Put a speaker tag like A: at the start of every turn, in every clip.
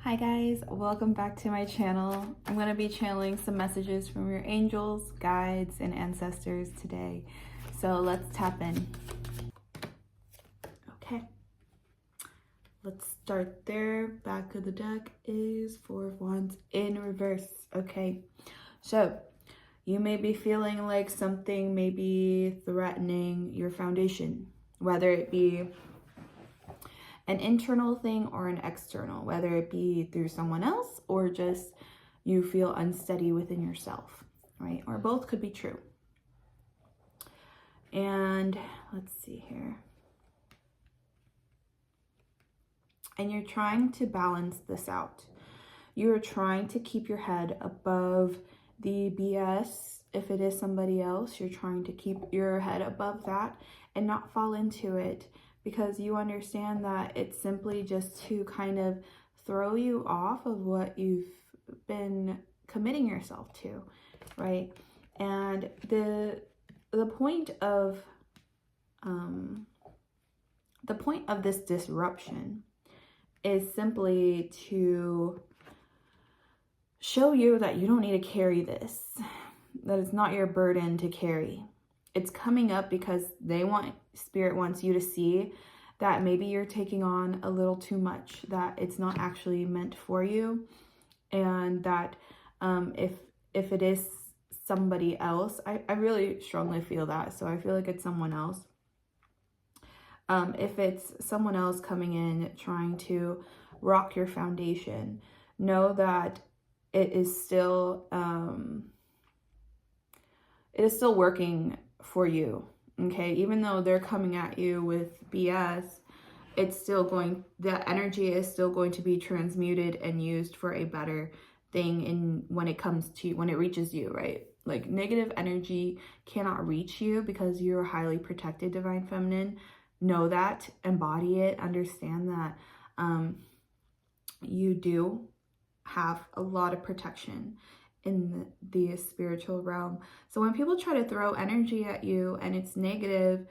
A: Hi guys, welcome back to my channel. I'm going to be channeling some messages from your angels, guides, and ancestors today. So let's tap in. Okay, let's start there. Back of the deck is Four of Wands in reverse. Okay, so you may be feeling like something may be threatening your foundation, whether it be an internal thing or an external, whether it be through someone else or just you feel unsteady within yourself, right? Or both could be true. And let's see here. And you're trying to balance this out. You're trying to keep your head above the BS. If it is somebody else, you're trying to keep your head above that and not fall into it, because you understand that it's simply just to kind of throw you off of what you've been committing yourself to, right? And the point of this disruption is simply to show you that you don't need to carry this, that it's not your burden to carry. It's coming up because Spirit wants you to see that maybe you're taking on a little too much, that it's not actually meant for you, and that if it is somebody else, I really strongly feel that, so I feel like it's someone else. If it's someone else coming in trying to rock your foundation, know that it is still working for you. Okay, even though they're coming at you with BS, the energy is still going to be transmuted and used for a better thing when it reaches you, right? Like, negative energy cannot reach you because you're highly protected, Divine Feminine. Know that, embody it, understand that you do have a lot of protection in the spiritual realm. So when people try to throw energy at you and it's negative,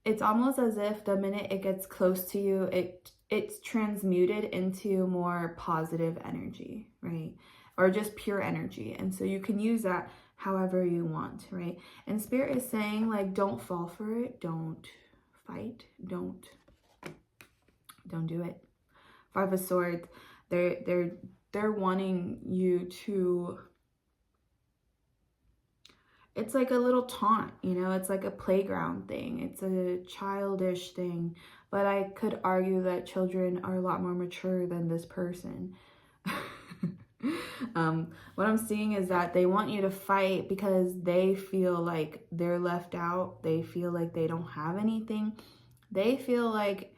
A: it's almost as if the minute it gets close to you, it's transmuted into more positive energy, right? Or just pure energy. And so you can use that however you want, right? And Spirit is saying, like, don't fall for it. Don't fight. Don't do it. Five of Swords. They're wanting you to, it's like a little taunt, you know, it's like a playground thing. It's a childish thing, but I could argue that children are a lot more mature than this person. What I'm seeing is that they want you to fight because they feel like they're left out. They feel like they don't have anything. They feel like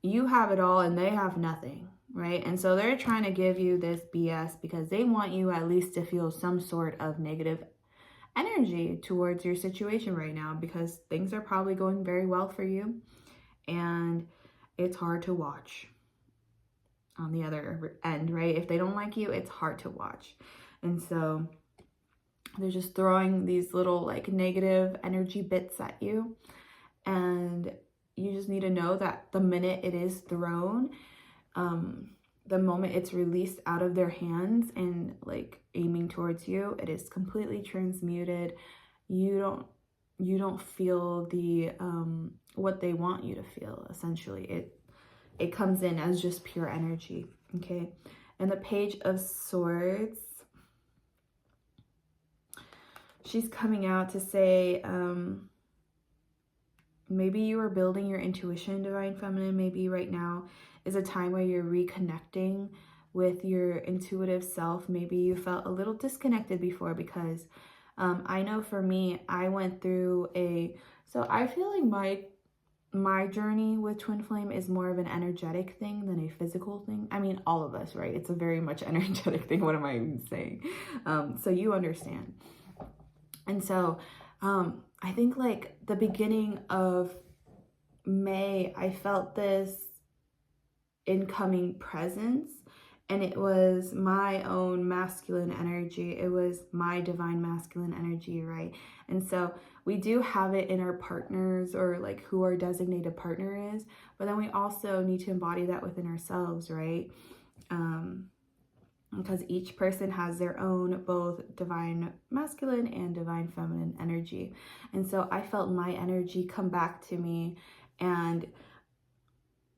A: you have it all and they have nothing, right? And so they're trying to give you this BS because they want you at least to feel some sort of negative energy towards your situation right now, because things are probably going very well for you and it's hard to watch on the other end, right? If they don't like you, it's hard to watch. And so they're just throwing these little like negative energy bits at you, and you just need to know that the minute it is thrown, the moment it's released out of their hands and like aiming towards you, it is completely transmuted. You don't feel the what they want you to feel. Essentially, it comes in as just pure energy. Okay, and the Page of Swords, she's coming out to say, maybe you are building your intuition, Divine Feminine. Maybe right now is a time where you're reconnecting with your intuitive self. Maybe you felt a little disconnected before, because I know for me, I went through so I feel like my journey with Twin Flame is more of an energetic thing than a physical thing. I mean, all of us, right? It's a very much energetic thing. What am I even saying? So you understand. And so I think like the beginning of May, I felt this incoming presence, and it was my own masculine energy. It was my divine masculine energy, right? And so we do have it in our partners, or like who our designated partner is, but then we also need to embody that within ourselves, right? because each person has their own both divine masculine and divine feminine energy. And so I felt my energy come back to me, and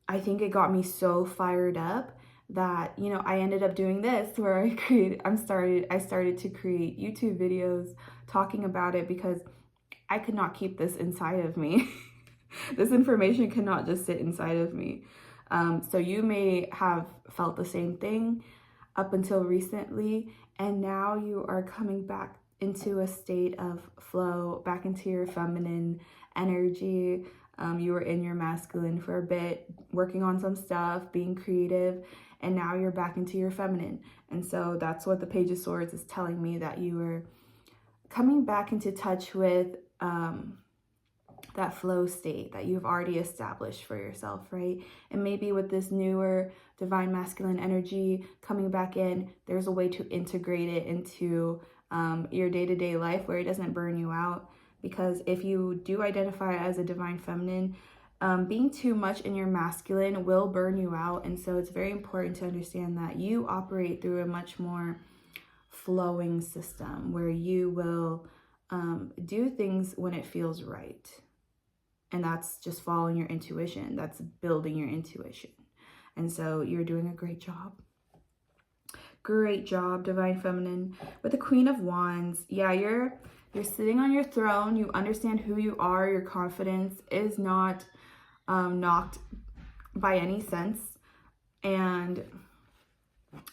A: I think it got me so fired up that, you know, I ended up doing this where I started to create YouTube videos talking about it, because I could not keep this inside of me. This information cannot just sit inside of me. So you may have felt the same thing up until recently, and now you are coming back into a state of flow, back into your feminine energy. You were in your masculine for a bit, working on some stuff, being creative, and now you're back into your feminine. And so that's what the Page of Swords is telling me, that you are coming back into touch with that flow state that you've already established for yourself, right? And maybe with this newer divine masculine energy coming back in, there's a way to integrate it into your day-to-day life where it doesn't burn you out. Because if you do identify as a divine feminine, being too much in your masculine will burn you out. And so it's very important to understand that you operate through a much more flowing system where you will do things when it feels right. And that's just following your intuition. That's building your intuition. And so you're doing a great job. Great job, divine feminine. With the Queen of Wands, yeah, you're sitting on your throne. You understand who you are. Your confidence is not knocked by any sense. And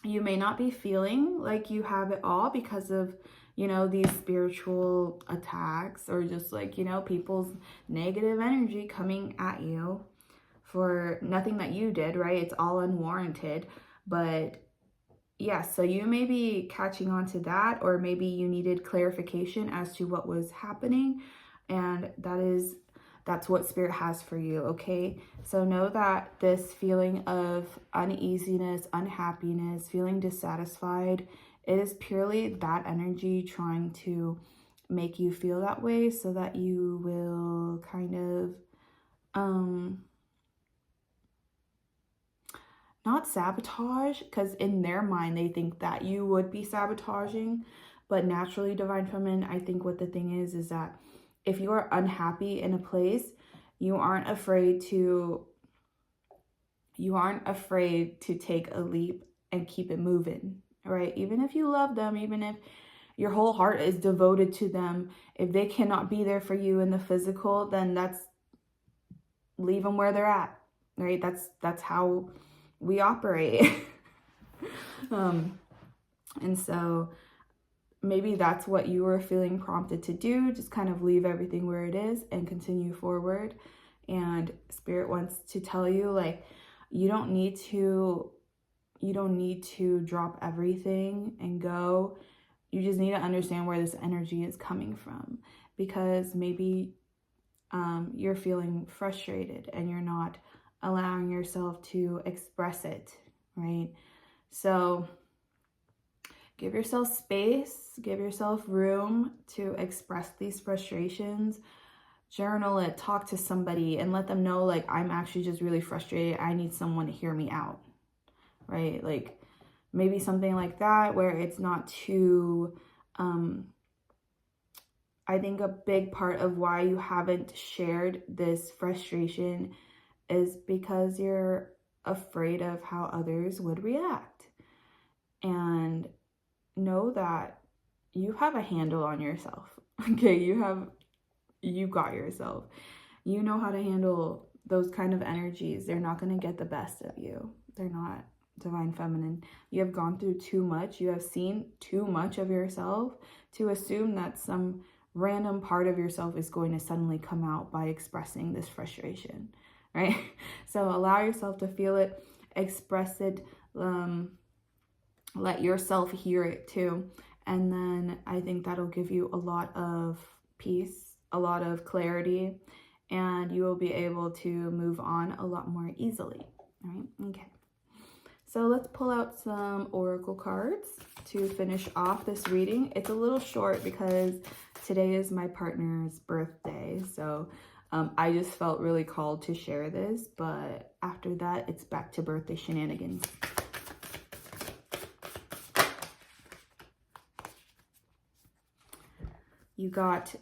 A: you may not be feeling like you have it all because of, you know, these spiritual attacks, or just like, you know, people's negative energy coming at you for nothing that you did, right? It's all unwarranted. But yeah, so you may be catching on to that, or maybe you needed clarification as to what was happening, and that's what Spirit has for you, okay? So know that this feeling of uneasiness, unhappiness, feeling dissatisfied, it is purely that energy trying to make you feel that way so that you will kind of not sabotage, because in their mind they think that you would be sabotaging, but naturally, divine feminine, I think what the thing is that if you are unhappy in a place, you aren't afraid to take a leap and keep it moving, right? Even if you love them, even if your whole heart is devoted to them, if they cannot be there for you in the physical, then leave them where they're at, right? That's how we operate. And so maybe that's what you were feeling prompted to do. Just kind of leave everything where it is and continue forward. And Spirit wants to tell you, like, you don't need to drop everything and go. You just need to understand where this energy is coming from, because maybe you're feeling frustrated and you're not allowing yourself to express it, right? So give yourself space, give yourself room to express these frustrations. Journal it, talk to somebody, and let them know, like, I'm actually just really frustrated. I need someone to hear me out, right? Like, maybe something like that, where it's not too, I think a big part of why you haven't shared this frustration is because you're afraid of how others would react. And know that you have a handle on yourself, okay? You got yourself. You know how to handle those kind of energies. They're not going to get the best of you. They're not, divine feminine. You have gone through too much. You have seen too much of yourself to assume that some random part of yourself is going to suddenly come out by expressing this frustration, right? So allow yourself to feel it, express it, let yourself hear it too. And then I think that'll give you a lot of peace, a lot of clarity, and you will be able to move on a lot more easily, right? Okay. So let's pull out some oracle cards to finish off this reading. It's a little short because today is my partner's birthday. So I just felt really called to share this, but after that, it's back to birthday shenanigans. You got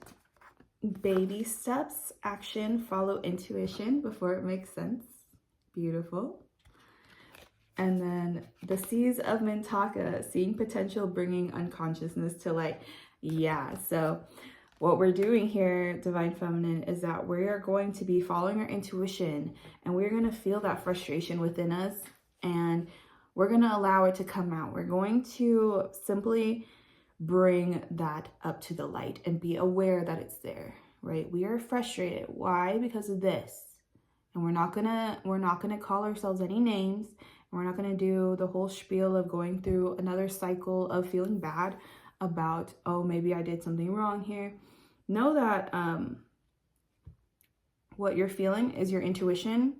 A: baby steps, action, follow intuition before it makes sense. Beautiful. And then the Seas of Mintaka, seeing potential, bringing unconsciousness to light. Yeah, so what we're doing here, Divine Feminine, is that we are going to be following our intuition, and we're going to feel that frustration within us, and we're going to allow it to come out. We're going to simply bring that up to the light and be aware that it's there, right? We are frustrated. Why? Because of this. And we're not gonna call ourselves any names. We're not going to do the whole spiel of going through another cycle of feeling bad about, oh, maybe I did something wrong here. Know that what you're feeling is your intuition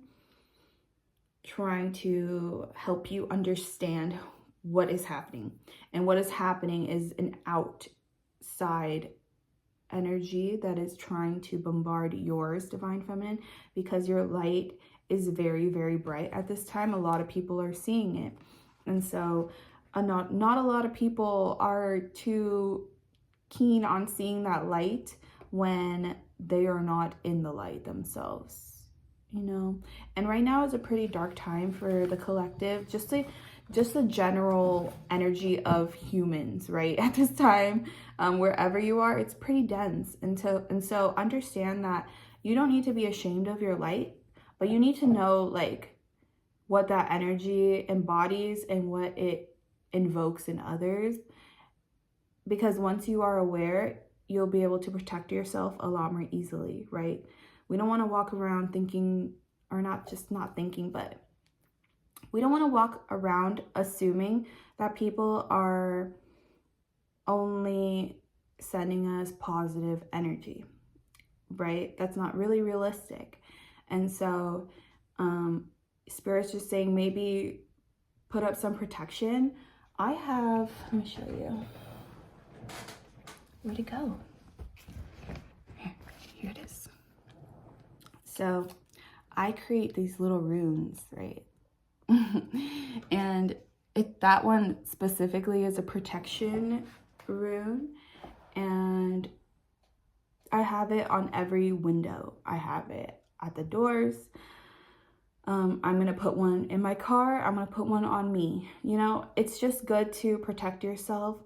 A: trying to help you understand what is happening. And what is happening is an outside energy that is trying to bombard yours, Divine Feminine, because your light is very, very bright at this time. A lot of people are seeing it. And so not a lot of people are too keen on seeing that light when they are not in the light themselves, you know. And right now is a pretty dark time for the collective, just the general energy of humans, right? At this time, wherever you are, it's pretty dense. And so understand that you don't need to be ashamed of your light, but you need to know like what that energy embodies and what it invokes in others. Because once you are aware, you'll be able to protect yourself a lot more easily, right? We don't want to walk around thinking, or not thinking, but we don't want to walk around assuming that people are only sending us positive energy, right? That's not really realistic. And so Spirit's just saying maybe put up some protection. Let me show you. Where'd it go? Here it is. So I create these little runes, right? And that one specifically is a protection rune, and I have it on every window. I have it at the doors. I'm gonna put one in my car. I'm gonna put one on me. You know, it's just good to protect yourself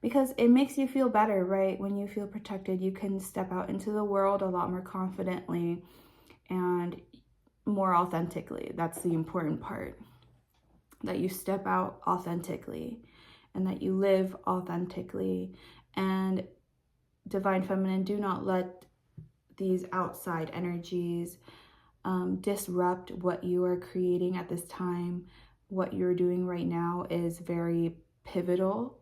A: because it makes you feel better, right? When you feel protected, you can step out into the world a lot more confidently and more authentically. That's the important part, that you step out authentically and that you live authentically. And Divine Feminine, do not let these outside energies disrupt what you are creating at this time. What you're doing right now is very pivotal.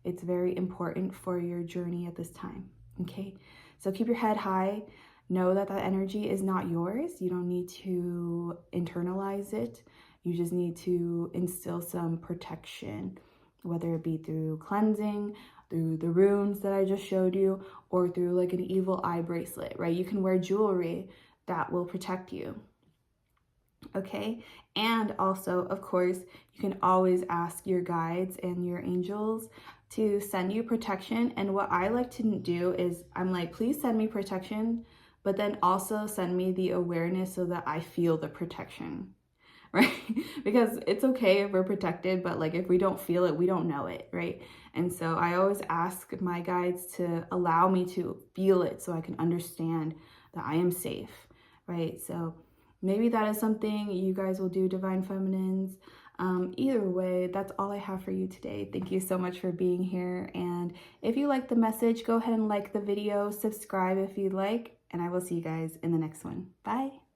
A: It's very important for your journey at this time, okay? So keep your head high. Know that that energy is not yours. You don't need to internalize it. You just need to instill some protection, whether it be through cleansing, through the runes that I just showed you, or through like an evil eye bracelet, right? You can wear jewelry that will protect you, okay? And also, of course, you can always ask your guides and your angels to send you protection. And what I like to do is I'm like, please send me protection, but then also send me the awareness so that I feel the protection, right? Because it's okay if we're protected, but like if we don't feel it, we don't know it, right? And so I always ask my guides to allow me to feel it so I can understand that I am safe, right? So maybe that is something you guys will do, Divine Feminines. Either way, that's all I have for you today. Thank you so much for being here. And if you like the message, go ahead and like the video, subscribe if you'd like, and I will see you guys in the next one. Bye.